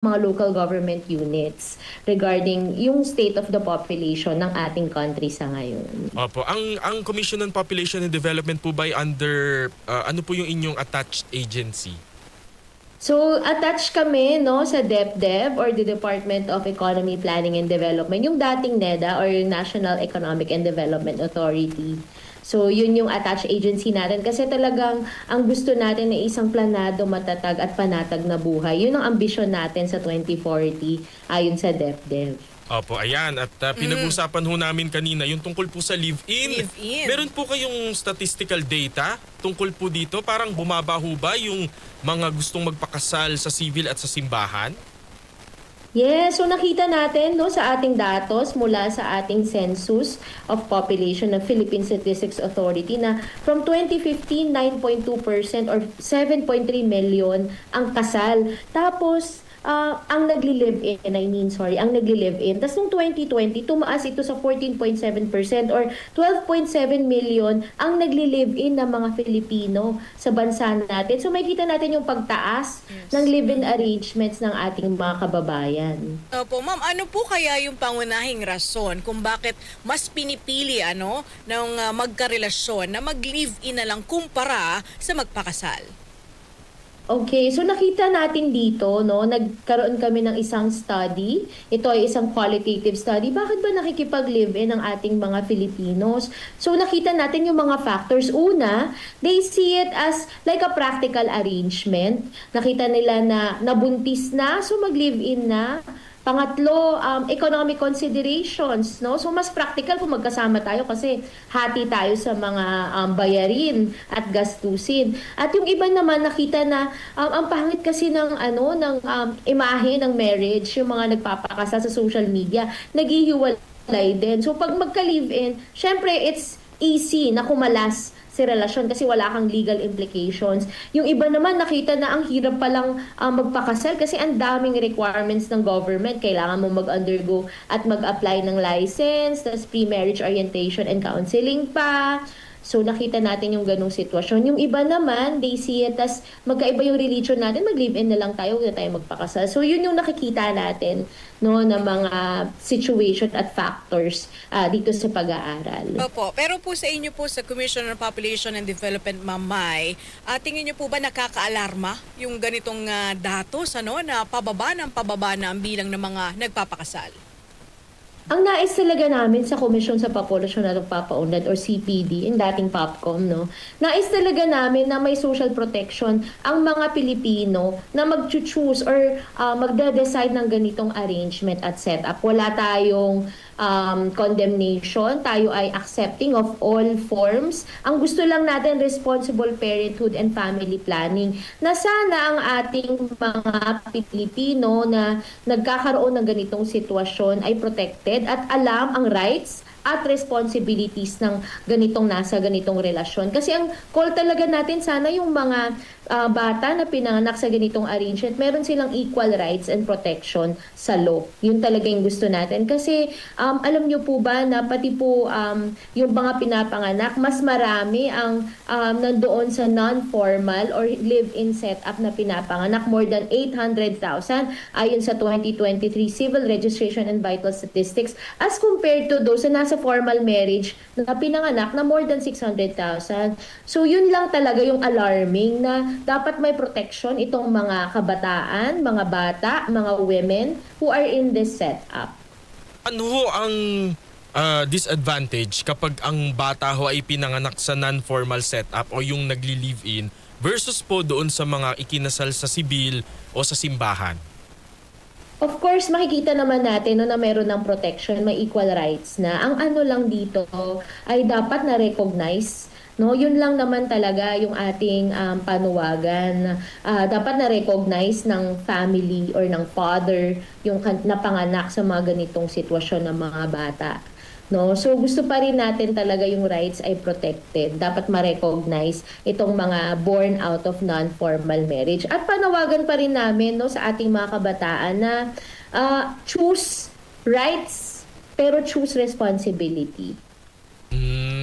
mga local government units regarding yung state of the population ng ating country sa ngayon. Opo, ang Commission on Population and Development po ba ay under ano po yung inyong attached agency? So, attached kami no sa DepDev or the Department of Economy, Planning and Development, yung dating NEDA or yung National Economic and Development Authority. So, yun yung attached agency natin kasi talagang ang gusto natin ay isang planado, matatag at panatag na buhay. Yun ang ambisyon natin sa 2040 ayon sa DepDev. Opo, ayan. At pinag-usapan ho namin kanina yung tungkol po sa live-in. Meron po kayong statistical data tungkol po dito? Parang bumaba ho ba yung mga gustong magpakasal sa civil at sa simbahan? Yes, so nakita natin no sa ating datos mula sa ating Census of Population ng Philippine Statistics Authority na from 2015, 9.2% or 7.3 million ang kasal. Tapos ang nagli-live-in, ang nagli-live-in. Tapos nung 2020, tumaas ito sa 14.7% or 12.7 million ang nagli-live-in ng mga Filipino sa bansa natin. So makikita natin yung pagtaas ng live-in arrangements ng ating mga kababayan. Opo, ma'am, ano po kaya yung pangunahing rason kung bakit mas pinipili ng magkarelasyon na mag-live-in na lang kumpara sa magpakasal? Okay, so nakita natin dito, no, nagkaroon kami ng isang study. Ito ay isang qualitative study. Bakit ba nakikipag-live-in ang ating mga Filipinos? So nakita natin yung mga factors. Una, they see it as like a practical arrangement. Nakita nila na nabuntis na, so mag-live-in na. Pangatlo, economic considerations, no? So mas practical kung magkasama tayo kasi hati tayo sa mga bayarin at gastusin. At yung iba naman nakita na ang pangit kasi ng imahe ng marriage, yung mga nagpapakasal sa social media, naghihiwalay din. So pag magka-live-in, syempre it's easy na kumalas si relasyon kasi wala kang legal implications. Yung iba naman nakita na ang hirap palang magpakasal kasi ang daming requirements ng government. Kailangan mo mag-undergo at mag-apply ng license, tas pre-marriage orientation and counseling pa. So nakita natin yung ganong sitwasyon. Yung iba naman, they see it as magkaiba yung religion natin, mag-live-in na lang tayo, huwag na tayo magpakasal. So yun yung nakikita natin no, na mga situation at factors dito sa pag-aaral. Opo, pero po sa inyo po sa Commission on Population and Development, Ma'am Mai, tingin niyo po ba nakaka-alarma yung ganitong datos na pababa na ang bilang ng mga nagpapakasal? Ang nais talaga namin sa Komisyon sa Populasyon at Pagpapaunlad or CPD, yung dating POPCOM, no? Nais talaga namin na may social protection ang mga Pilipino na mag-choose or magde-decide ng ganitong arrangement at setup. Wala tayong condemnation, tayo ay accepting of all forms. Ang gusto lang natin, responsible parenthood and family planning, na sana ang ating mga Pilipino na nagkakaroon ng ganitong sitwasyon ay protected at alam ang rights at responsibilities ng nasa ganitong relasyon. Kasi ang call talaga natin sana yung mga bata na pinanganak sa ganitong arrangement, meron silang equal rights and protection sa law. Yun talaga yung gusto natin. Kasi alam nyo po ba na pati po yung mga pinapanganak, mas marami ang nandoon sa non-formal or live-in setup na pinapanganak. More than 800,000 ayon sa 2023 Civil Registration and Vital Statistics as compared to those na nasa formal marriage na pinanganak na more than 600,000. So yun lang talaga yung alarming na dapat may protection itong mga kabataan, mga bata, mga women who are in this setup. Ano ho ang disadvantage kapag ang bata ho ay pinanganak sa non-formal setup o yung nagli-live-in versus po doon sa mga ikinasal sa sibil o sa simbahan? Of course, makikita naman natin na meron ng protection, may equal rights na. Ang ano lang dito ay dapat na-recognize. No, yun lang naman talaga yung ating panuwagan. Dapat na-recognize ng family or ng father yung napanganak sa mga ganitong sitwasyon ng mga bata. No, so gusto pa rin natin talaga yung rights ay protected. Dapat ma-recognize itong mga born out of non-formal marriage. At panawagan pa rin namin sa ating mga kabataan na choose rights pero choose responsibility.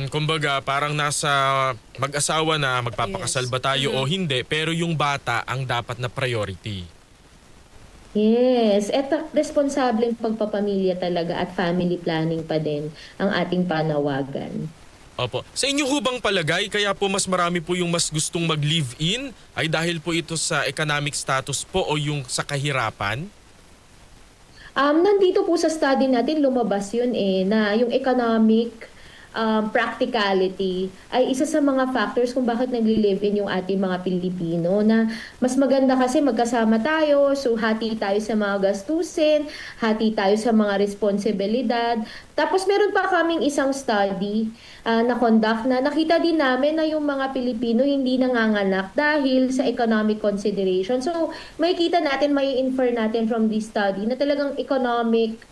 Kumbaga parang nasa mag-asawa na magpapakasal ba tayo o hindi, pero yung bata ang dapat na priority. Yes, eto responsableng pagpapamilya talaga at family planning pa din ang ating panawagan. Opo. Sa inyo ho bang palagay, kaya po mas marami po yung mas gustong mag-live-in ay dahil po ito sa economic status po o yung sa kahirapan? Nandito po sa study natin lumabas yun na yung economic practicality ay isa sa mga factors kung bakit nagli-live-in yung ating mga Pilipino, na mas maganda kasi magkasama tayo, so hati tayo sa mga gastusin, hati tayo sa mga responsibilidad. Tapos meron pa kaming isang study na conduct na nakita din namin na yung mga Pilipino hindi nanganganak dahil sa economic consideration. So may kita natin, may infer natin from this study na talagang economic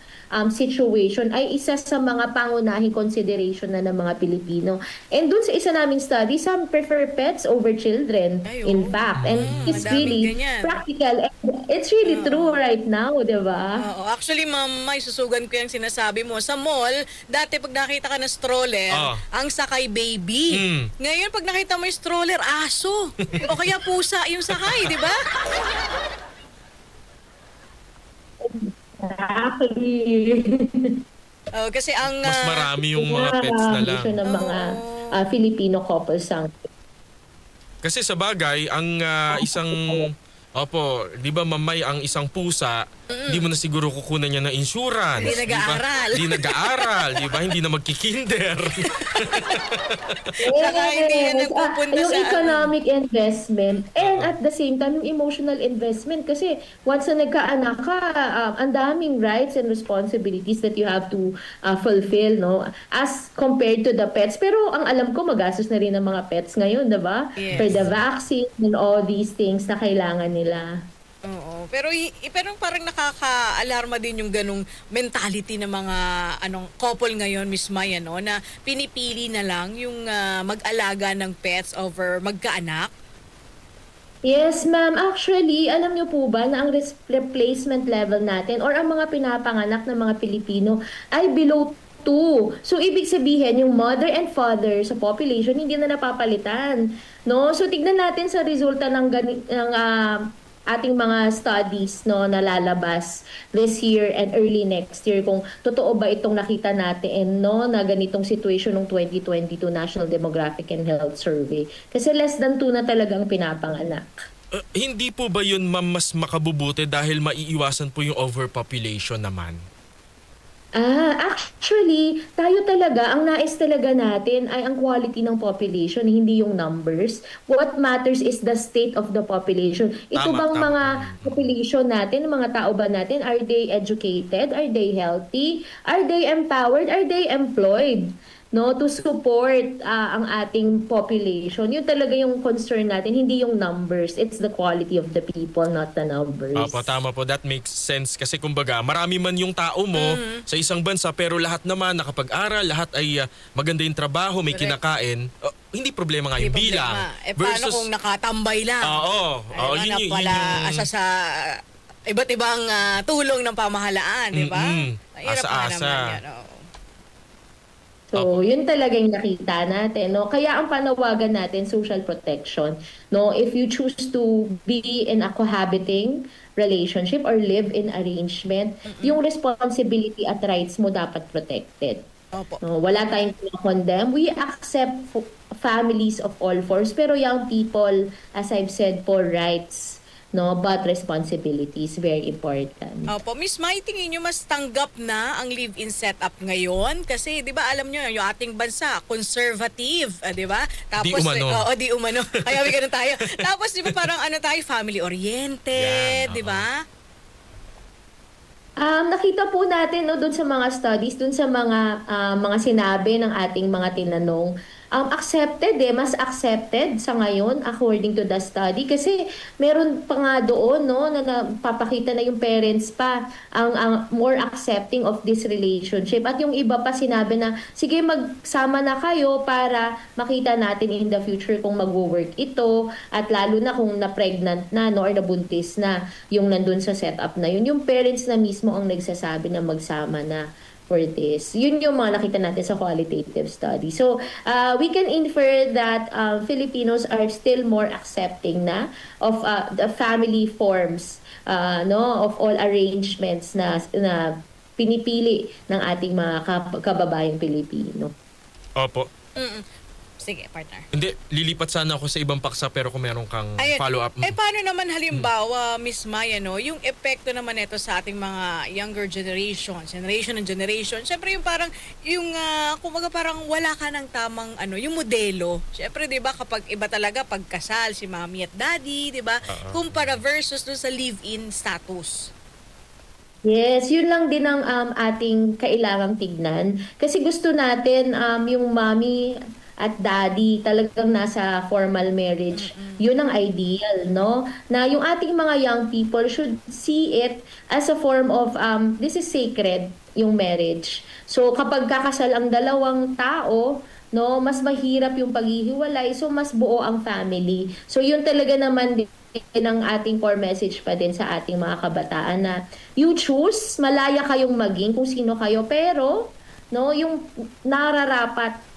situation ay isa sa mga pangunahing consideration na ng mga Pilipino. And dun sa isa naming study, some prefer pets over children, in fact. And it's really practical. It's really true right now, di ba? Actually, ma'am, may susugan ko yung sinasabi mo. Sa mall, dati pag nakita ka ng stroller, ang sakay baby. Ngayon, pag nakita mo yung stroller, aso. O kaya pusa yung sakay, di ba? Kasi ang mas marami yung mga pets na lang ng mga Filipino couples ang kasi sa bagay ang isang di ba mamay ang isang pusa, hindi mo na siguro kukunan niya ng insurance. Hindi nag-aaral. Hindi nag-aaral, di ba? Hindi na magkikinder. Saka hindi yan nagpupunta yung sa economic investment and at the same time yung emotional investment, kasi once na nagkaanak ka, ang daming rights and responsibilities that you have to fulfill, no? As compared to the pets. Pero ang alam ko, magastos na rin ang mga pets ngayon, di ba? Yes. For the vaccine and all these things na kailangan nila. Oo. Pero parang nakaka-alarma din yung ganung mentality ng mga couple ngayon, Miss Maya, no, na pinipili na lang yung mag-alaga ng pets over magkaanak. Yes, ma'am. Actually, alam niyo po ba na ang replacement level natin or ang mga pinapanganak ng mga Pilipino ay below 2. So, ibig sabihin, yung mother and father sa population hindi na napapalitan. No? So, tignan natin sa resulta ng ating mga studies, no, na lalabas this year and early next year kung totoo ba itong nakita natin, no, na ganitong situation ng 2022 National Demographic and Health Survey. Kasi less than 2 na talagang pinapanganak. Hindi po ba yun, ma'am, mas makabubuti dahil maiiwasan po yung overpopulation naman? Actually, tayo talaga, ang nais talaga natin ay ang quality ng population, hindi yung numbers. What matters is the state of the population. Ito bang mga population natin, mga tao ba natin, are they educated? Are they healthy? Are they empowered? Are they employed? No, to support ang ating population. Yun talaga yung concern natin, hindi yung numbers. It's the quality of the people, not the numbers. Tama po. That makes sense. Kasi kumbaga, marami man yung tao mo sa isang bansa, pero lahat naman nakapag-aral, lahat ay maganda yung trabaho, may kinakain. Hindi problema nga yung bilang. Paano kung nakatambay lang? Yun asa sa iba't ibang tulong ng pamahalaan, di ba? Asa-asa. So, yun talaga yung nakita natin, no? Kaya ang panawagan natin, social protection, no? If you choose to be in a cohabiting relationship or live in arrangement, yung responsibility at rights mo dapat protected. No, wala tayong condemn. We accept families of all forms, pero young people, as I've said, for rights, no, but responsibilities very important. Miss Mai, tingin nyo mas tanggap na ang live-in setup ngayon? Kasi 'di ba alam nyo yung ating bansa conservative, 'di ba? Tapos di umano. Di umano. Kaya may ganun tayo. Tapos 'di ba parang tayo family oriented, 'di ba? Nakita po natin, no, doon sa mga studies, doon sa mga sinabi ng ating mga tinanong, accepted mas accepted sa ngayon according to the study, kasi meron pa nga doon, no, na napapakita na yung parents pa ang more accepting of this relationship, at yung iba pa sinabi na sige, magsama na kayo para makita natin in the future kung magwo-work ito, at lalo na kung na-pregnant na, no, or nabuntis na yung nandun sa setup na yun, yung parents na mismo ang nagsasabi na magsama na for this. Yun yung mga nakita natin sa qualitative study. So, we can infer that Filipinos are still more accepting na of the family forms no, of all arrangements na pinipili ng ating mga kababayang Pilipino. Opo. Sige, partner. Hindi, lilipat sana ako sa ibang paksa pero kung meron kang follow-up. Paano naman halimbawa, Miss Maya, no, yung epekto naman ito sa ating mga younger generation and generation. Siyempre yung parang, kumbaga parang wala ka ng tamang, yung modelo. Siyempre, di ba, kapag iba talaga, pagkasal, si mommy at daddy, di ba, kumpara versus dun sa live-in status. Yes, yun lang din ang ating kailangang tignan. Kasi gusto natin yung mommy at daddy talagang nasa formal marriage. Yun ang ideal, no? Na yung ating mga young people should see it as a form of, this is sacred, yung marriage. So kapag kakasal ang dalawang tao, no, mas mahirap yung paghihiwalay, so mas buo ang family. So yun talaga naman din ang ating core message pa din sa ating mga kabataan na you choose, malaya kayong maging kung sino kayo, pero no, yung nararapat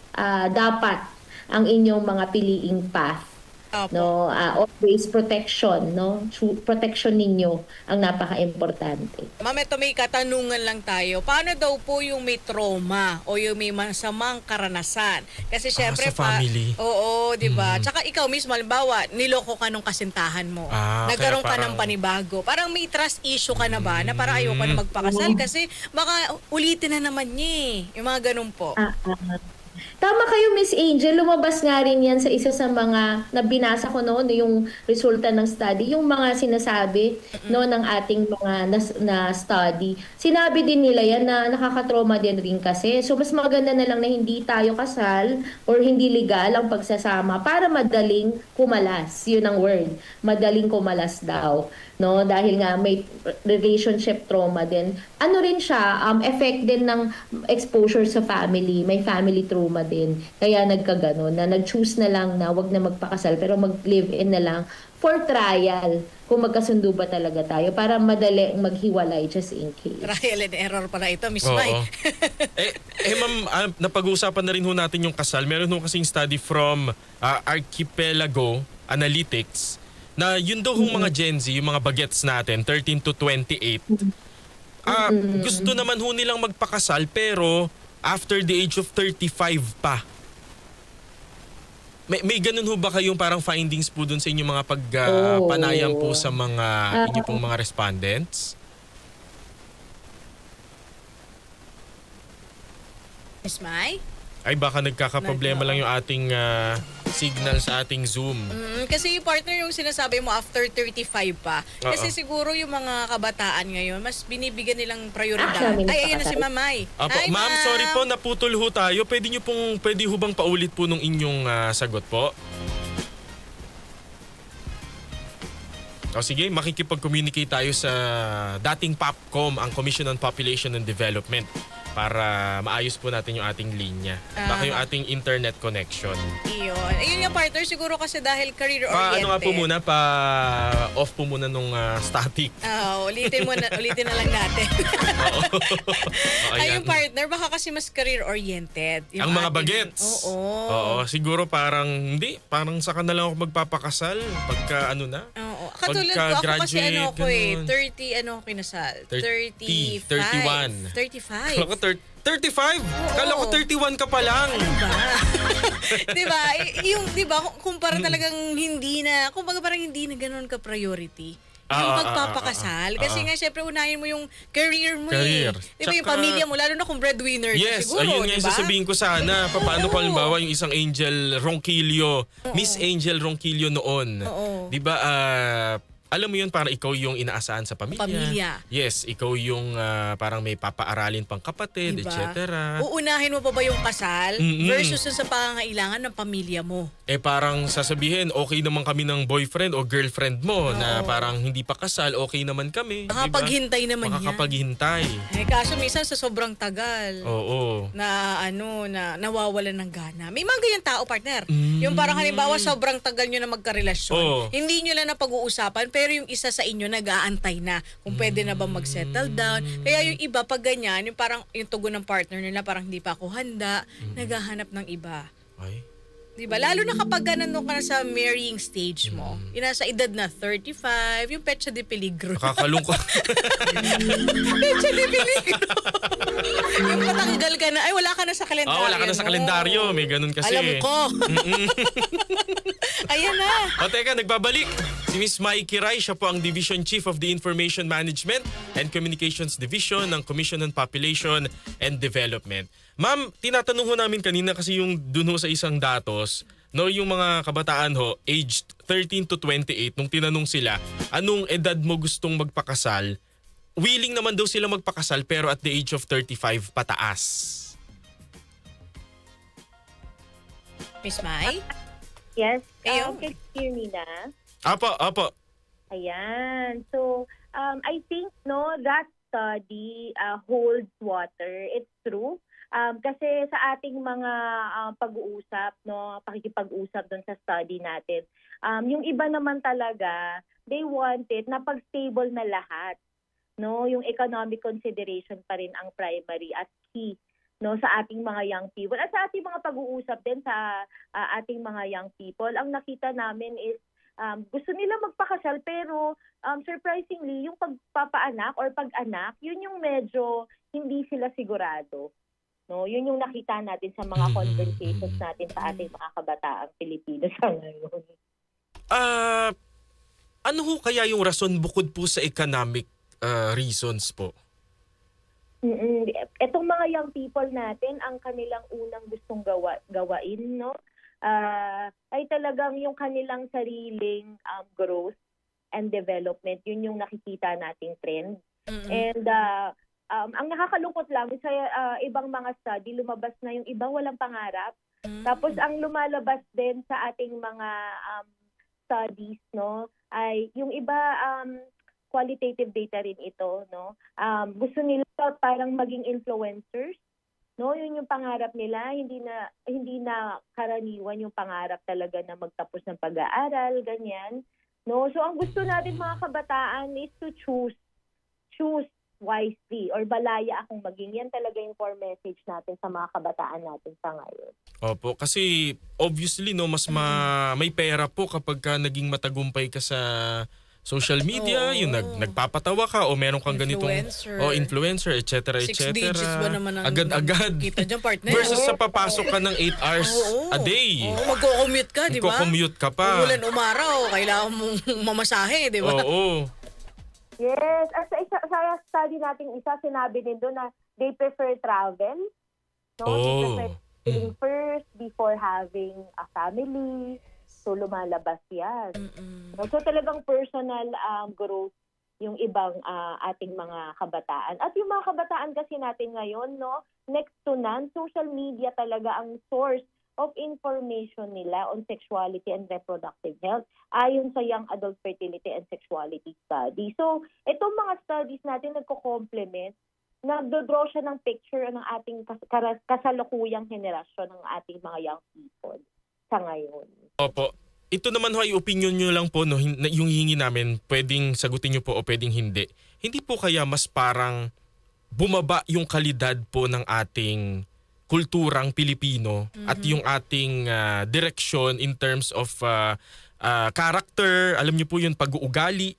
dapat ang inyong mga piliing path. No, always protection, no? Protection ninyo ang napaka-importante. Ma'am, ito may katanungan lang tayo. Paano daw po yung may trauma o yung may masamang karanasan? Kasi syempre sa family. Oo, 'di ba? Tsaka ikaw mismo halimbawa, niloko ka nung kasintahan mo. Nagkaroon ka ng panibago. Parang may trust issue ka na ba na parang ayaw ka na magpakasal kasi baka ulitin na naman niya. Yung mga ganun po. Tama kayo, Miss Angel. Lumabas nga rin yan sa isa sa mga nabinasa ko noon, yung resulta ng study, yung mga sinasabi no, ng ating mga na study. Sinabi din nila yan na nakakatrauma din rin kasi. So, mas maganda na lang na hindi tayo kasal or hindi legal ang pagsasama para madaling kumalas. Yun ang word. Madaling kumalas daw. No, dahil nga may relationship trauma din. Ano rin siya, effect din ng exposure sa family. May family trauma din. Kaya nagkaganon na nag-choose na lang na wag na magpakasal pero mag-live-in na lang for trial kung magkasundo ba talaga tayo para madali maghiwalay just in case. Trial and error pala ito, Miss Mai. Ma'am, napag-uusapan na rin ho natin yung kasal. Meron ho kasing study from Archipelago Analytics na yun daw yung mga Gen Z, yung mga bagets natin, 13 to 28, gusto naman ho nilang magpakasal pero after the age of 35 pa. May ganun ho ba kayong parang findings po dun sa inyong mga pagpanayam po sa mga inyo pong mga respondents? Miss Mai? Ay baka nagkakaproblema lang yung ating signal sa ating Zoom. Kasi yung partner yung sinasabi mo after 35 pa. Kasi siguro yung mga kabataan ngayon, mas binibigyan nilang prioridad. Ay, ayun na si Mamay. Hi, Ma'am, sorry po, naputol ho tayo. Pwede ho bang paulit po nung inyong sagot po? O sige, makikipag-communicate tayo sa dating POPCOM, ang Commission on Population and Development, para maayos po natin yung ating linya. Baka yung ating internet connection. Iyon. Ayun nga partner, siguro kasi dahil career-oriented. Ano nga po muna, pa-off po muna nung static. Ulitin na lang natin. Okay, Ayun partner, baka kasi mas career-oriented. Ang mga bagets? Oo. Siguro parang, parang saka na lang ako magpapakasal pagka ano na. Oo. Katulad ko, ako kasi 30, kinasal? 30, 31. 35. Kala ko 35? Kala ko 31 ka pa lang. Ano ba? Diba? Diba, kumpara talagang kumbaga parang hindi na ganun ka-priority. Yung pagpapakasal. Kasi nga, syempre, unahin mo yung career mo. Diba, yung pamilya mo, lalo na kung breadwinner ka siguro. Yes, ayun nga yung sasabihin ko sana. Paano kung halimbawa yung isang Angel Ronquillo, Miss Angel Ronquillo noon. Diba, alam mo yun, parang ikaw yung inaasahan sa pamilya. Yes, ikaw yung parang may papaaralin pang kapatid, diba? Etc. Uunahin mo pa ba yung kasal versus sa pangangailangan ng pamilya mo? Parang sasabihin, okay naman kami ng boyfriend o girlfriend mo na parang hindi pa kasal, okay naman kami. Makapaghintay naman yan. Makakapaghintay. Kaso minsan sa sobrang tagal, na nawawalan ng gana. May mga ganyan tao, partner. Yung parang halimbawa, sobrang tagal nyo na magkarelasyon. Hindi nyo lang napag-uusapan, pero yung isa sa inyo nag-aantay na kung pwede na ba mag-settle down. Kaya yung iba pag ganyan, yung parang yung tugon ng partner nila parang hindi pa ako handa, naghahanap ng iba. Ay. Diba? Lalo na kapag nandun ka na sa marrying stage mo, yung nasa edad na 35, yung petsa de peligro. Nakakalungkot. Petsa de peligro. Yung patanggal ka na, ay wala ka na sa kalendaryo. Wala ka na sa kalendaryo. May ganun kasi. Alam ko. Ayan na. Teka, nagbabalik. Si Miss Mai Kiray, siya po ang Division Chief of the Information Management and Communications Division ng Commission on Population and Development. Ma'am, tinatanong ho namin kanina kasi yung dun ho sa isang datos, no, yung mga kabataan ho, aged 13 to 28, nung tinanong sila, anong edad mo gustong magpakasal? Willing naman daw sila magpakasal pero at the age of 35 pataas. Miss Mai? Yes. Kayo? Can you hear me na? Apo. Ayan. So, I think, no, that study holds water. It's true. Kasi sa ating mga pag-uusap, no, pakikipag-usap doon sa study natin, yung iba naman talaga, they wanted na pag-stable na lahat. No, yung economic consideration pa rin ang primary at key, no, sa ating mga young people. At sa ating mga pag-uusap din sa ating mga young people, ang nakita namin is gusto nila magpakasal pero surprisingly yung pagpapaanak or pag-anak, yun yung medyo hindi sila sigurado. No, yun yung nakita natin sa mga conversations natin sa ating mga kabataang Pilipino sa ngayon. Ano ho kaya yung rason bukod po sa economic reasons po? Etong mga young people natin, ang kanilang unang gustong gawain, no, ay talagang yung kanilang sariling growth and development. Yun yung nakikita nating trend. And ang nakakalungkot lang sa ibang mga study, lumabas na yung iba walang pangarap. Tapos ang lumalabas din sa ating mga studies, no, ay yung iba qualitative data rin ito, no. Gusto nila parang maging influencers, no. Yun yung pangarap nila, hindi na karaniwan yung pangarap talaga na magtapos ng pag-aaral, ganyan. No, so ang gusto natin mga kabataan is to choose wisely or balaya akong maging. Yan talaga yung core message natin sa mga kabataan natin sa ngayon. Opo, kasi obviously no, mas may pera po kapag ka naging matagumpay ka sa social media, yung nagpapatawa ka o meron kang ganitong influencer, etc. 6 digits ba naman ang agad-agad. Kita dyan, partner? Versus sa papasok ka ng 8 hours a day. Magko-commute ka, di ba? Magko-commute ka pa. Ulan umaraw, kailangan mong mamasahe, di ba? Oo. Yes. At sa study natin isa, sinabi din doon na they prefer travel. No? They prefer traveling first before having a family. So lumalabas yan. So talagang personal growth yung ibang ating mga kabataan. At yung mga kabataan kasi natin ngayon, no, next to none, social media talaga ang source of information nila on sexuality and reproductive health ayon sa Young Adult Fertility and Sexuality Study. So, itong mga studies natin nagko-complement, nagdodraw siya ng picture ng ating kasalukuyang henerasyon ng ating mga young people sa ngayon. Opo. Ito naman ho ay opinion nyo lang po, no, yung hihingi namin, pwedeng sagutin nyo po o pwedeng hindi. Hindi po kaya mas parang bumaba yung kalidad po ng ating kulturang Pilipino at yung ating direksyon in terms of character, alam niyo po yun, pag-uugali?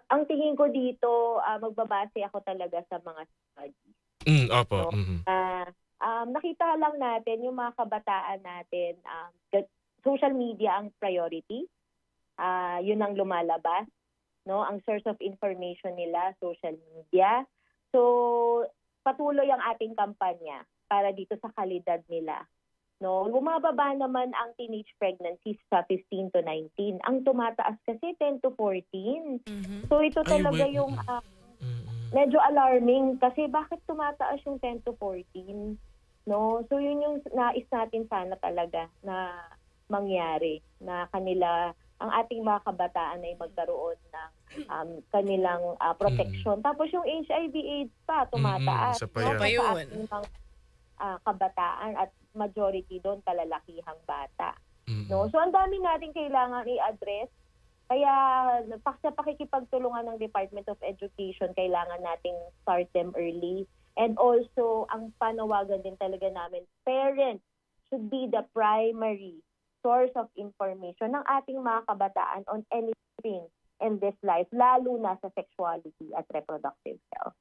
Ang tingin ko dito, magbabase ako talaga sa mga studies. Opo. Nakita lang natin yung mga kabataan natin, social media ang priority. Yun ang lumalabas, no? Ang source of information nila, social media. So, patuloy ang ating kampanya para dito sa kalidad nila. No, bumababa naman ang teenage pregnancies sa 15 to 19. Ang tumataas kasi 10 to 14. So, ito talaga yung medyo alarming kasi bakit tumataas yung 10 to 14? No? So, yun yung nais natin sana talaga na mangyari na ang ating mga kabataan ay magkaroon ng kanilang protection. Tapos yung HIV/AIDS pa tumataas. Sa no? Sa ating mga kabataan at majority doon kalalakihang bata. No? So ang dami natin kailangan i-address. Kaya sa pakikipagtulungan ng Department of Education, kailangan nating start them early. And also, ang panawagan din talaga namin, parents should be the primary source of information ng ating mga kabataan on anything in this life, lalo na sa sexuality at reproductive health.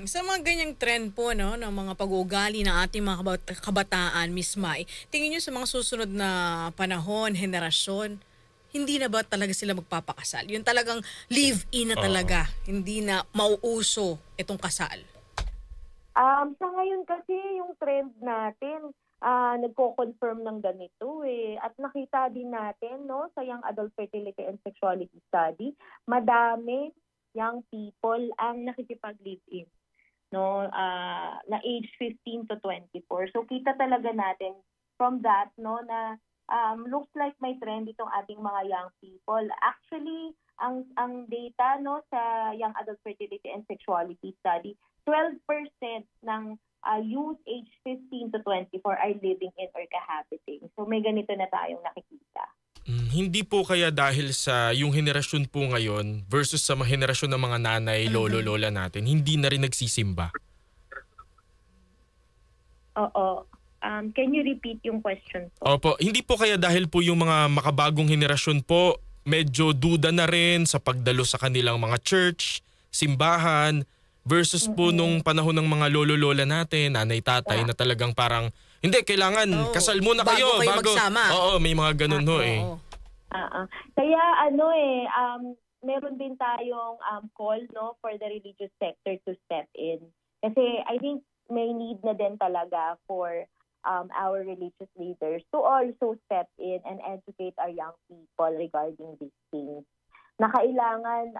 Sa mga ganyang trend po no, ng mga pag-uugali ng ating mga kabataan, Miss Mai, tingin nyo sa mga susunod na panahon, henerasyon, hindi na ba talaga sila magpapakasal? Yung talagang live-in na talaga, hindi na mauuso itong kasal? Sa ngayon kasi yung trend natin, nagko-confirm ng ganito At nakita din natin no, sa Young Adult Fertility and Sexuality Study, madami young people ang nakikipag-live-in. No, na age 15 to 24. So kita talaga natin from that no na looks like may trend itong ating mga young people. Actually, ang data no sa Young Adult Fertility and Sexuality Study, 12% ng youth age 15 to 24 are living in or cohabiting. So may ganito na tayong nakikita. Hindi po kaya dahil sa yung henerasyon po ngayon versus sa mga henerasyon ng mga nanay, lolo, lola natin, hindi na rin nagsisimba? Oo. Can you repeat yung question po? Opo, hindi po kaya dahil po yung mga makabagong henerasyon po medyo duda na rin sa pagdalo sa kanilang mga church, simbahan, versus po nung panahon ng mga lolo-lola natin, nanay-tatay na talagang parang, hindi, kailangan kasal muna kayo. Bago magsama. Oo, may mga ganun Kaya meron din tayong call no for the religious sector to step in. Kasi I think may need na din talaga for our religious leaders to also step in and educate our young people regarding these things. Na kailangan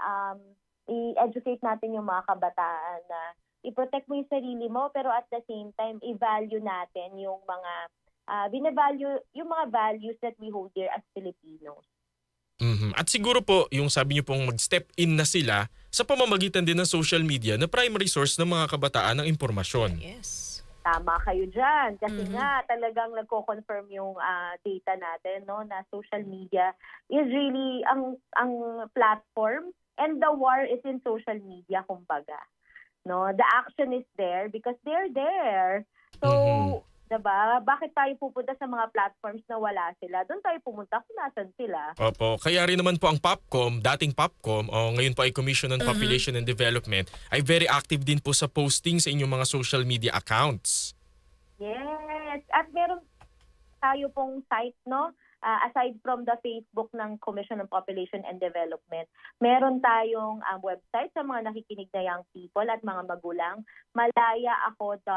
i-educate natin yung mga kabataan na i-protect mo yung sarili mo pero at the same time i-value natin yung mga binavalue yung mga values that we hold dear as Filipinos. At siguro po yung sabi niyo pong mag-step in na sila sa pamamagitan din ng social media na primary source ng mga kabataan ng impormasyon. Yes. Tama kayo dyan. Kasi nga talagang nagko-confirm yung data natin no na social media is really ang platform. And the war is in social media, kumbaga. No, the action is there because they're there. So, diba? Bakit tayo pupunta sa mga platforms na wala sila? Doon tayo pumunta kung nasan sila. Opo, kaya rin naman po ang POPCOM, dating POPCOM, o ngayon po ay Commission on Population and Development, ay very active din po sa posting sa inyong mga social media accounts. Yes. At meron tayo pong site, no? Aside from the Facebook ng Commission on Population and Development, meron tayong website sa mga nakikinig na young people at mga magulang, malayaako.ph.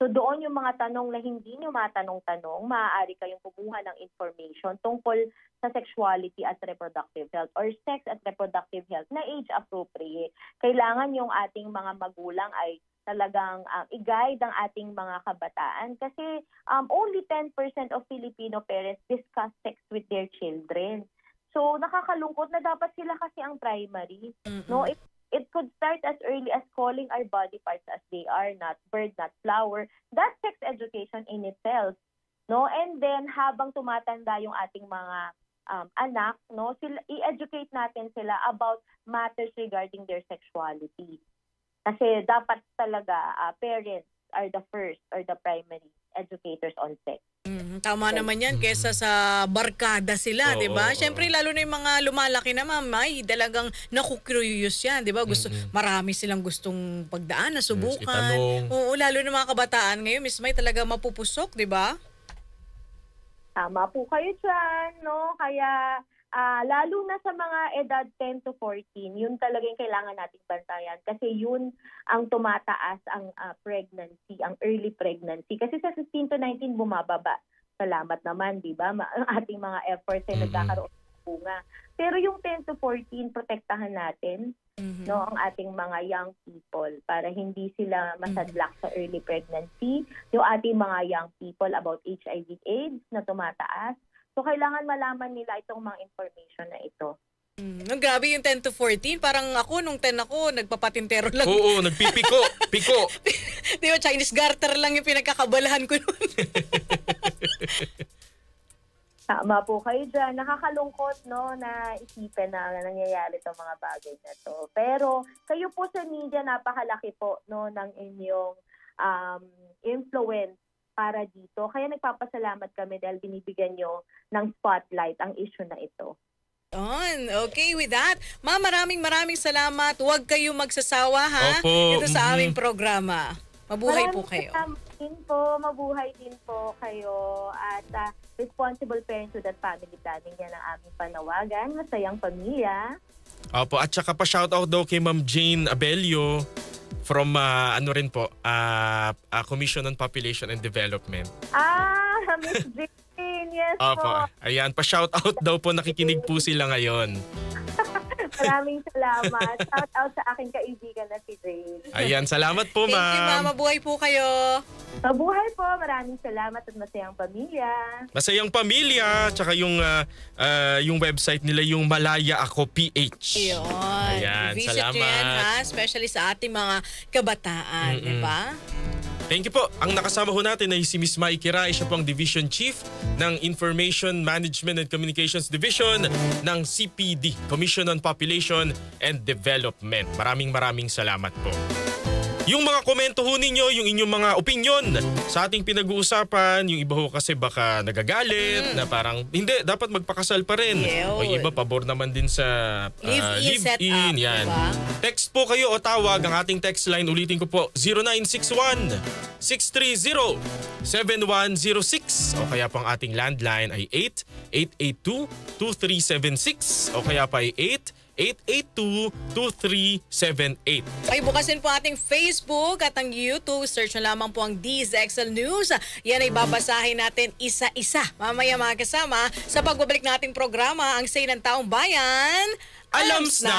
So doon yung mga tanong na hindi nyo matanong-tanong, maaari kayong kumuha ng information tungkol sa sexuality at reproductive health or sex at reproductive health na age appropriate. Kailangan yung ating mga magulang ay talagang i-guide ang ating mga kabataan kasi only 10% of Filipino parents discuss sex with their children. So nakakalungkot na dapat sila kasi ang primary. No, it could start as early as calling our body parts as they are, not bird, not flower. That's sex education in itself. No, and then habang tumatanda yung ating mga anak, no, i-educate natin sila about matters regarding their sexuality. Kasi dapat talaga parents are the first or the primary educators on sex. Tama naman yan kesa sa barkada sila, di ba? Siyempre lalo na yung mga lumalaki na mamay, talagang naku-curious yan, di ba? Marami silang gustong pagdaan, nasubukan. Oo, lalo na mga kabataan ngayon, Miss Mai, talaga mapupusok, di ba? Tama po kayo dyan, no? Kaya lalo na sa mga edad 10 to 14, yun talaga yung kailangan nating bantayan kasi yun ang tumataas ang pregnancy, ang early pregnancy. Kasi sa 15 to 19 bumababa. Salamat naman, di ba? Ang ating mga efforts ay nagkakaroon ng bunga. Pero yung 10 to 14, protektahan natin no, ang ating mga young people para hindi sila masadlak sa early pregnancy. Yung ating mga young people about HIV/AIDS na tumataas. So, kailangan malaman nila itong mga information na ito. Grabe yung 10 to 14. Parang ako, nung 10 ako, nagpapatintero lang. Oo, nagpipiko. Piko. Di ba, Chinese garter lang yung pinagkakabalahan ko noon. Tama po kayo dyan. Nakakalungkot, no, na isipin na nangyayari itong mga bagay na to. Pero kayo po sa media, napakalaki po, no, ng inyong influence para dito. Kaya nagpapasalamat kami dahil binibigyan nyo ng spotlight ang issue na ito. Okay, with that, ma'am, maraming salamat. Huwag kayo magsasawa, ha? Opo. Ito sa aming programa. Mabuhay po kayo. Mabuhay din po kayo at responsible parent to that family planning yan ang aming panawagan. Masayang pamilya. Opo, at saka pa shoutout daw kay Ma'am Jane Abelio from Commission on Population and Development. Miss Jane, yes Opo, po. ayan, pa shoutout daw po, nakikinig po sila ngayon. Maraming salamat. Shout out sa aking kaibigan na si Jane. Ayan, salamat po, ma'am. Thank you, ma'am. Mabuhay po kayo. Mabuhay po. Maraming salamat at masayang pamilya. Masayang pamilya, tsaka yung website nila, yung Malaya Ako PH. Ayan, Visit salamat. nyo yan, ha? Especially sa ating mga kabataan, di ba? Thank you po. Ang nakasama ho natin ay si Ms. Mai Kiray. Siya po ang Division Chief ng Information Management and Communications Division ng CPD, Commission on Population and Development. Maraming salamat po. Yung mga komento ho ninyo, yung inyong mga opinion sa ating pinag-uusapan, yung iba ho kasi baka nagagalit na parang, hindi, dapat magpakasal pa rin. O yung iba, pabor naman din sa live-in. Yan. Diba? Text po kayo o tawag ang ating text line. Ulitin ko po, 0961-630-7106. O kaya po ang ating landline ay 882-2376. O kaya pa ay 882-2378. Ay, bukasin po ating Facebook at ang YouTube. Search na lamang po ang DZXL News. Yan ay babasahin natin isa-isa. Mamaya mga kasama sa pagbabalik nating programa, ang Say ng Taong Bayan, Alams na!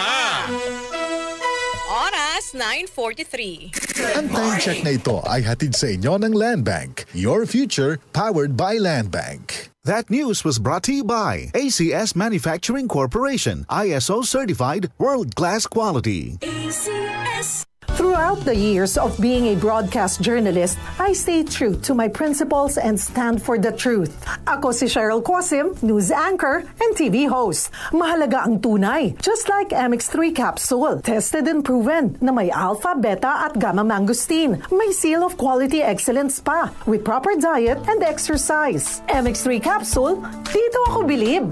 Oras, 9:43. Ang time check na ito ay hatid sa inyo ng Land Bank. Your future powered by Land Bank. That news was brought to you by ACS Manufacturing Corporation, ISO certified world-class quality. ACS. Throughout the years of being a broadcast journalist, I stay true to my principles and stand for the truth. Ako si Cheryl Quasim, news anchor and TV host. Mahalaga ang tunay, just like MX3 capsule. Tested and proven na may alpha, beta at gamma mangosteen. May seal of quality excellence pa with proper diet and exercise. MX3 capsule, dito ako bilib.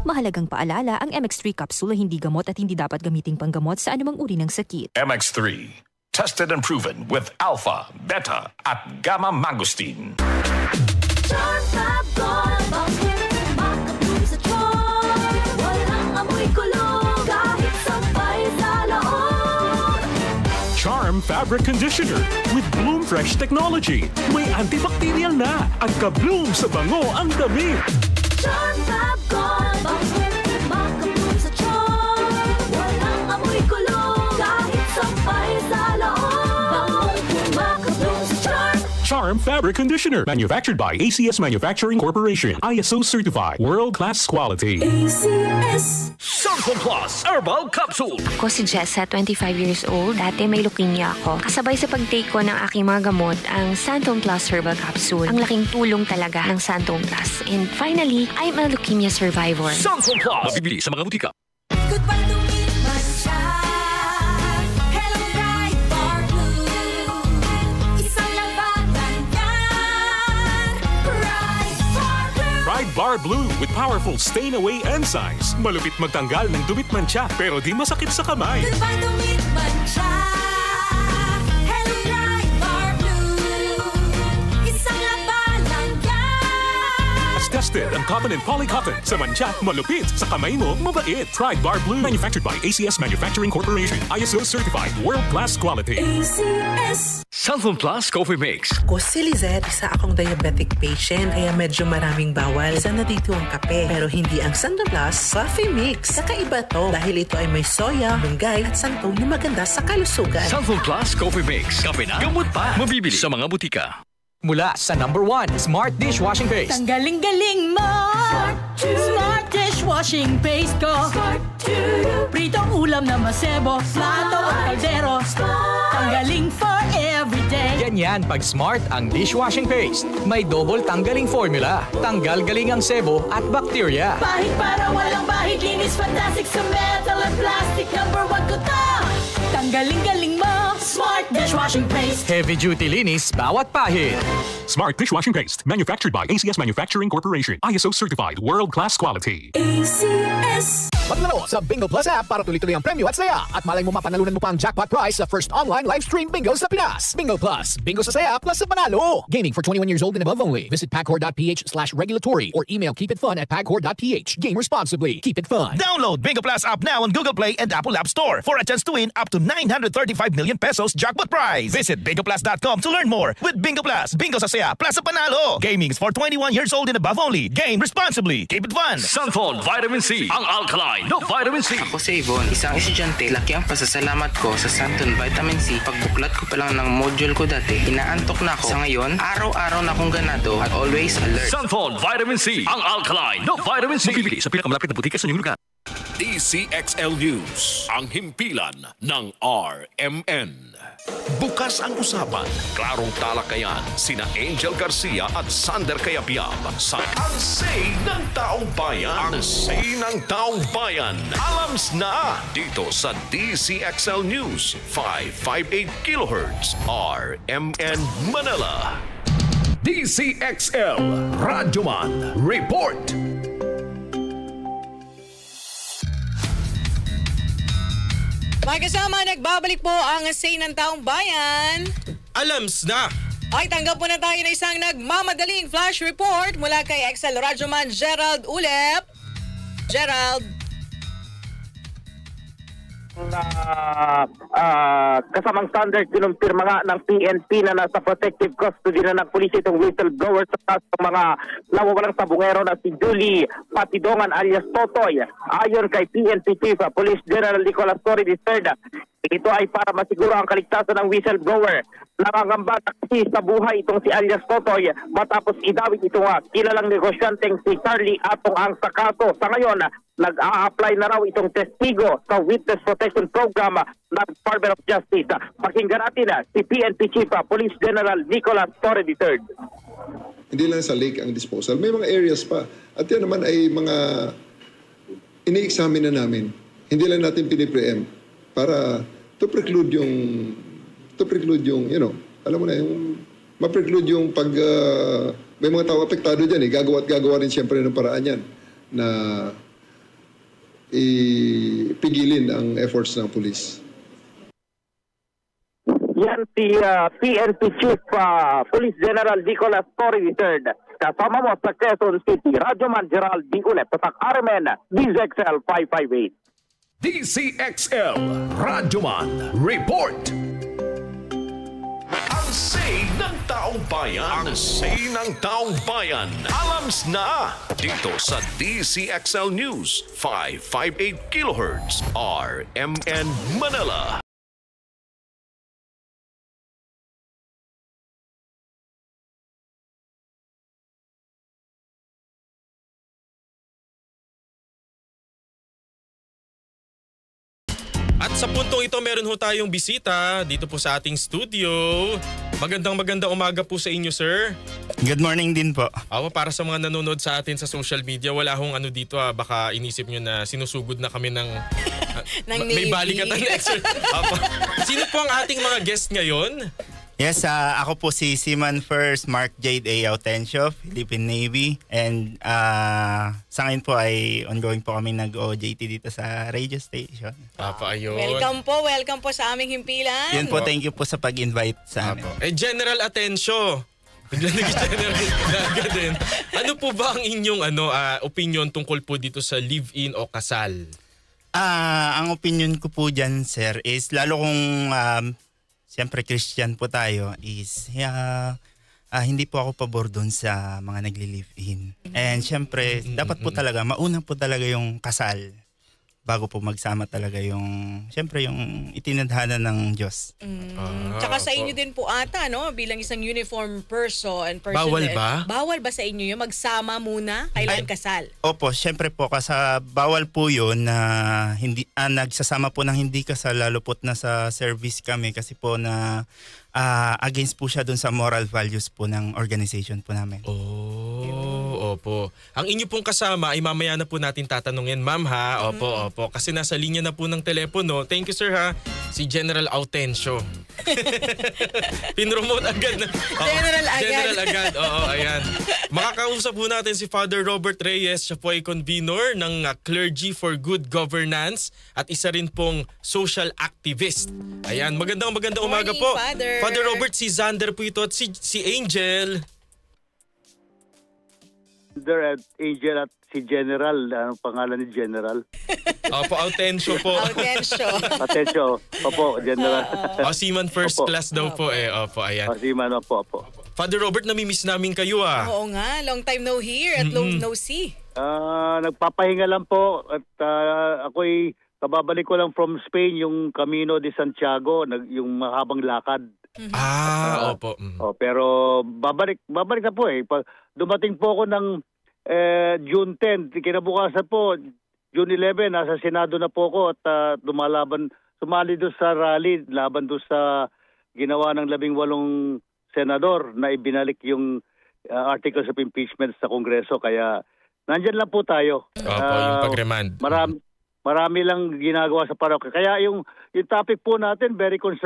Mahalagang paalala, ang MX3 capsule ay hindi gamot at hindi dapat gamiting panggamot sa anumang uri ng sakit. MX3, tested and proven with alpha, beta at gamma mangosteen. Charm Fabric Conditioner with Bloom Fresh Technology. May antibacterial na at ka-bloom sa bango ang damit. Charm Fab Gold, makabloom sa charm. Walang amoy kulong, kahit sampay sa loob. Makabloom sa charm. Charm Fabric Conditioner, manufactured by ACS Manufacturing Corporation, ISO certified, world-class quality. ACS. Santon Plus Herbal Capsule. Ako si Jessa, 25 years old. Dati may leukemia ako. Kasabay sa pag-take ko ng aking mga gamot, ang Santon Plus Herbal Capsule. Ang laking tulong talaga ng Santon Plus. And finally, I'm a leukemia survivor. Santon Plus. Mabibili sa mga butika. Goodbye to me, Masya. Hello, bright bar blue. Isang labanan yan. Bright bar blue. Pride Bar Blue with powerful stain-away enzymes. Malupit magtanggal ng dumit mancha pero di masakit sa kamay. Goodbye to me, Masya. Hello, bright bar blue. Isang labanan yan. As tested ang cotton and polycotton. Sa mancha, malupit. Sa kamay mo, mabait. Pride Bar Blue. Manufactured by ACS Manufacturing Corporation. ISO certified. World-class quality. ACS. Santon Plus Coffee Mix. Ako si Lizette, isa akong diabetic patient kaya medyo maraming bawal. Isa na dito ang kape pero hindi ang Santon Plus Coffee Mix. Kakaiba to dahil ito ay may soya, lunggay at santol na maganda sa kalusugan. Santon Plus Coffee Mix. Kape na, gamot pa. Mabibili sa mga butika. Mula sa #1 Smart Dishwashing Paste. Tanggaling-galing mo! Smart Dishwashing Paste ko. Pritong ulam na masebo, plato at kaldero. Tanggaling for every day. Ganyan pag Smart ang dishwashing paste. May double tanggaling formula. Tanggal galing ang sebo at bakterya. Pahit para walang bahid, linis fantastic sa metal at plastic. Number 1 ko to. Tanggaling-galing mo, Smart dishwashing paste. Heavy duty linis bawat pahid. Smart dishwashing paste, manufactured by ACS Manufacturing Corporation. ISO certified, world-class quality. ACS. Maglaro sa Bingo Plus app para tuloy-tuloy ang premyo at saya. At malay mo mapanalunan mo pa ang jackpot prize sa first online live stream bingo sa Pinas. Bingo Plus. Bingo sa saya plus sa panalo. Gaming for 21 years old and above only. Visit pagcor.ph/regulatory or email keepitfun@pagcor.ph. Game responsibly. Keep it fun. Download Bingo Plus app now on Google Play and Apple App Store for a chance to win up to 935 million pesos jackpot prize. Visit bingoplus.com to learn more. With Bingo Plus, bingo sa saya plus sa panalo. Gaming for 21 years old and above only. Game responsibly. Keep it fun. Santon Vitamin C, ang alkaline no vitamin C. Ako si Yvonne, isang estudyante. Laki ang pasasalamat ko sa Santon Vitamin C. Pagbuklat ko pa lang ng module ko dati, inaantok na ako. Sa ngayon, araw-araw na akong ganado at always alert. Santon Vitamin C, ang alkaline no vitamin C. Mabibili sa pinakamalapit na butika sa inyong lugar. DCXL News, ang himpilan ng RMN. Bukas ang usapan, klarong talakayan, sina Angel Garcia at Sander Cayabyab sa Ang Say ng Taong Bayan. Ang Say ng Taong Bayan, alams na dito sa DCXL News, 558 kHz, RMN Manila. DCXL, Radyoman, Report. Mga kasama, nagbabalik po ang Say ng Taong Bayan. Alams na! Ay, tanggap po na tayo na isang nagmamadaling flash report mula kay Excel Radyoman Gerald Ulep. Gerald. Kasamang standard kinumpirma nga ng PNP na nasa protective custody na ng pulis itong whistleblower sa mga nawawalang sabungero na si Julie Patidongan alias Totoy. Ayon kay PNP Chief Police General Nicolas Torre III, ito ay para masiguro ang kaligtasan ng whistleblower. Nangangamba kasi sa buhay itong si alias Totoy matapos idawit itong kilalang negosyanteng si Charlie Atong ang sa kaso. Sa ngayon, nag-a-apply na raw itong testigo sa Witness Protection Program ng Department of Justice. Pakinggan natin si PNP Chief Police General Nicolas Torre III. Hindi lang sa lake ang disposal. May mga areas pa. At yan naman ay mga ini-examine na namin. Hindi lang natin pinipreempt para to preclude yung, you know, alam mo na, yung ma-preclude yung pag may mga tao apektado dyan gagawa rin siyempre ng paraan yan na ipigilin ang efforts ng police. Yan si PNP Chief Police General Nicolas Torre III. Kasama mo sa Quezon City, Radyoman Gerald D. Ulep, Tatak RMN, DZXL 558. DCXL, Radyoman, Report. Ang Say ng Taong Bayan. Ang Say ng Taong Bayan. Alams na dito sa DCXL News, 558 kHz, RMN Manila. At sa puntong ito, meron ho tayong bisita dito po sa ating studio. Magandang umaga po sa inyo, sir. Good morning din po. Para sa mga nanonood sa atin sa social media, wala hong ano dito baka inisip nyo na sinusugod na kami ng may balikatan na extra. Sino po ang ating mga guest ngayon? Yes, ako po si Seaman First Mark Jade A. Autencio, Philippine Navy. And sa ngayon po ay ongoing po kami nag-OJT dito sa radio station. Ayun. Welcome po sa aming himpilan. Yun po, thank you po sa pag-invite sa amin. General Atencio. Bigla nag-general agad din. Ano po ba ang inyong opinion tungkol po dito sa live-in o kasal? Ang opinion ko po dyan, sir, is lalo kung siyempre Christian po tayo, is hindi po ako pabor doon sa mga nagli-live-in. And siyempre, dapat po talaga, mauna po talaga yung kasal bago po magsama talaga yung, syempre yung itinadhana ng Diyos. Tsaka sa inyo din po ata, no? Bilang isang uniform person. Bawal ba? Bawal ba sa inyo yung magsama muna? Kailangan kasal? Opo, syempre po bawal po yun na hindi nagsasama po ng hindi kasal, lalo po na sa service kami kasi po na against po siya dun sa moral values po ng organization po namin. Opo. Ang inyo pong kasama ay mamaya na po natin tatanungin, ma'am ha. Opo. Kasi nasa linya na po ng telepono. Thank you sir ha. Si General Autencio. Pinromote agad na. General agad. Oo, ayan. Makakausap po natin si Father Robert Reyes. Siya po ay convener ng Clergy for Good Governance at isa rin pong social activist. Ayan, magandang umaga po. Father Robert, si Xander po ito at si Angel. At Angel at si General, anong pangalan ni General? Opo, Autencio po. Autencio, opo, General. Seaman first class daw po eh. Opo, ayan. Seaman, opo. Father Robert, namimiss namin kayo ah. Oo nga, long time no hear at long no see. Nagpapahinga lang po at ako'y kababalik ko lang from Spain, yung Camino de Santiago, yung mahabang lakad. Opo. Pero babalik na po eh. Dumating po ako ng June 10, kinabukasan po, June 11, nasa Senado na po ako at sumali doon sa rally, laban doon sa ginawa ng 18 senador na ibinalik yung articles of impeachment sa Kongreso. Kaya nandyan lang po tayo. Opo, yung pag-remand. Marami lang ginagawa sa parokya. Kaya yung topic po natin, very concerned